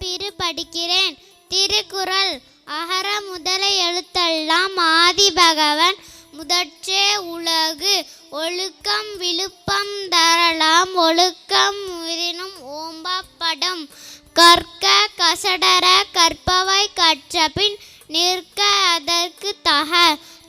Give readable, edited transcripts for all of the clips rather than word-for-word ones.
பிறு படிக்கிறேன். திருக்குறள். அகர முதல எழுத்தெல்லாம் ஆதிபகவன் முதற்றே உலகு. ஒழுக்கம் விழுப்பம் தரலாம் ஒழுக்கம் உயிரினும் ஓம்பப்படும். கற்க கசடர கற்பவை கற்றபின் நிற்க அதற்கு தக.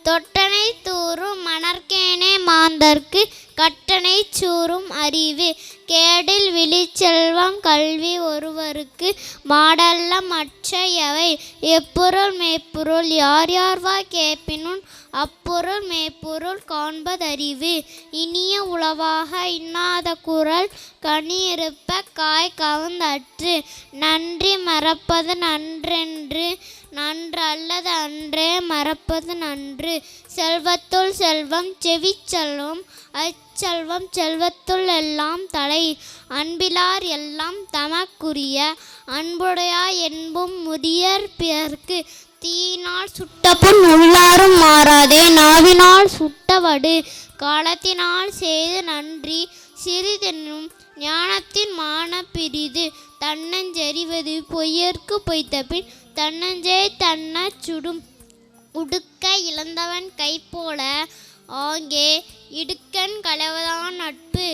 தொட்டனை தூறும் மணற்கேனே மாந்தர்க்கு கட்டணை சூறும் அறிவு. கேடில் விழிச்செல்வம் கல்வி ஒருவருக்கு மாடல்ல மற்ற எவை. எப்பொருள் மெய்ப்பொருள் யார் யார்வாய் கேட்பினும் அப்பொருள் மெய்ப்பொருள் காண்பதறிவு. இனிய உளவாக இன்னாத குறள் கனி இருப்ப காய் கவர்ந்தற்று. நன்றி மறப்பது நன்றென்று நன்றல்லது அன்றே மறப்பது நன்று. செல்வத்துள் செல்வம் செவிச்செல்வம் அச்செல்வம் செல்வத்துள் எல்லாம் தலை. அன்பிலார் எல்லாம் தமக்குரிய அன்புடையார் என்பும் முதியர் பிறர்க்கு. தீயினால் சுட்டப்புண் உள்ளாரும் மாறாதே நாவினால் சுட்டவடு. காலத்தினால் செய்து நன்றி சிறிதெனும் ஞானத்தின் மான பிரிது. தன்னஞ்செறிவது பொய்யர்க்கு பொய்த்தபின் தன்னஞ்சே தன்ன சுடும். உடுக்க இழந்தவன் கைப்போல ஆங்கே இடுக்கண் களைவதான் நட்பு.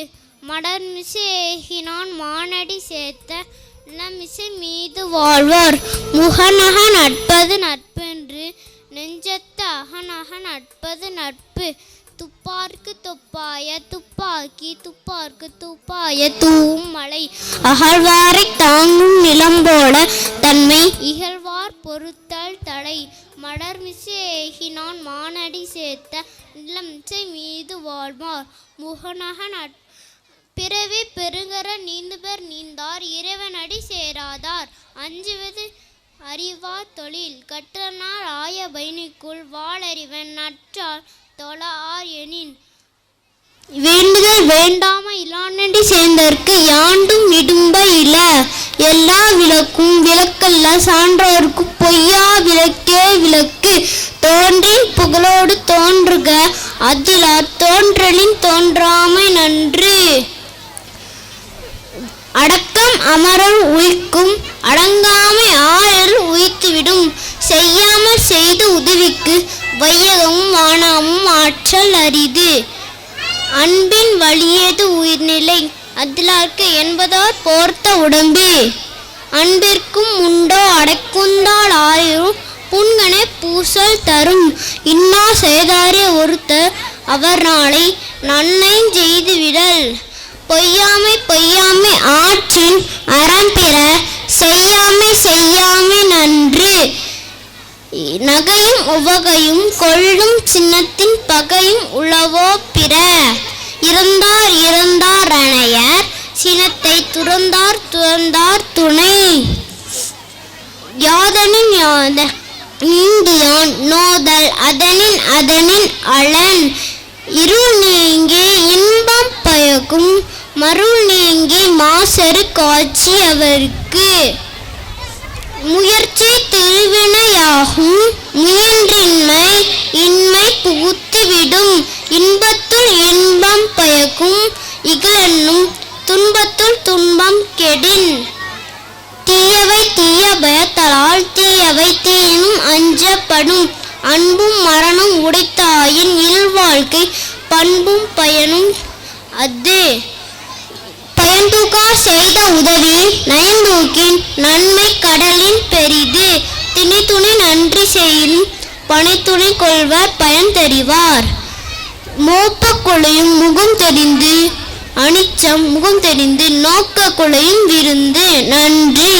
மடர்மிசை ஏகினான் மானடி சேர்த்த நிலமிசை மீது வாழ்வார். முகநக நட்பது நட்பென்று நெஞ்சத்து அகநக நட்பது நட்பு. துப்பார்க்கு துப்பாய துப்பாக்கி துப்பார்க்கு துப்பாய தூவும் மலை. அகழ்வாரை தாங்கும் நிலம்போல தன்மை இகழ்வார் பொறுத்தல் தடை. மடர்மிசை ஏகினான் மானடி சேர்த்த நிலமிசை மீது வாழ்வார். முகநக நட்பு. பிறவி பெருங்கர நீந்துபர் நீந்தார் இறைவனடி சேராதார். அஞ்சுவது அறிவார் தொழில் கற்றனார் ஆய பயனிக்குள் வாளறிவன் நற்றார் தொழார் எனின். வேண்டுதல் வேண்டாம இலானடி சேர்ந்தற்கு யாண்டும் இடும்ப இல. எல்லா விளக்கும் விளக்கல்ல சான்றோர்க்கு பொய்யா விளக்கே விளக்கு. தோன்றின் புகழோடு தோன்றுக அதிலார் தோன்றலின் தோன்றாமை நன்று. அடக்கம் அமரல் உய்க்கும் அடங்காமை ஆறல் உய்த்துவிடும். செய்யாமல் செய்து உதவிக்கு வையகமும் வானமும் ஆற்றல் அரிது. அன்பின் வலியது உயிர்நிலை அதிலார்க்கு என்பதோர் போர்த்த உடம்பு. அன்பிற்கும் உண்டோ அடைக்குந்தால் ஆயிரும் புன்கனை பூசல் தரும். இன்னா செய்தாரே ஒருத்தர் அவர் நாளை நன்மை செய்து விடல். பொய்யாமை பொய்யாமை ஆற்றின் அறம்பிற செய்யாமை செய்யாமை நன்று. நகையும் உவகையும் கொள்ளும் சின்னத்தின் பகையும் உளவோ பிற. இறந்தார் இறந்தார் அணையர் சினத்தை துறந்தார் துறந்தார் துணை. யாதனின் யாத நீந்தியான் நோதல் அதனின் அதனின் அலன். இருள் நீங்கி இன்பம் பயக்கும் மருள் நீங்கி மாசறு காட்சி அவருக்கு. முயற்சி திருவினையாகும் முயன்றின்மை இன்மை புகுத்திவிடும். இன்பத்துள் இன்பம் பயக்கும் இகலென்னும் துன்பத்துள் துன்பம் கெடின். தீயவை தீய பயத்தலால் தீயவை தீயினும் அஞ்சப்படும். அன்பும் மரணம் உடைத்தாயின் இல்வாழ்க்கை பண்பும் பயனும் அது. பயன்தூக்கார் செய்த உதவி நயன்தூக்கின் நன்மை கடலின் பெரிது. திணைத்துணை நன்றி செய்யும் பனைத்துணை கொள்வர் பயன் தெரிவார். மோப்ப கொலையும் முகம் தெரிந்து அனிச்சம் முகம் தெரிந்து நோக்க கொலையும் விருந்து. நன்றி.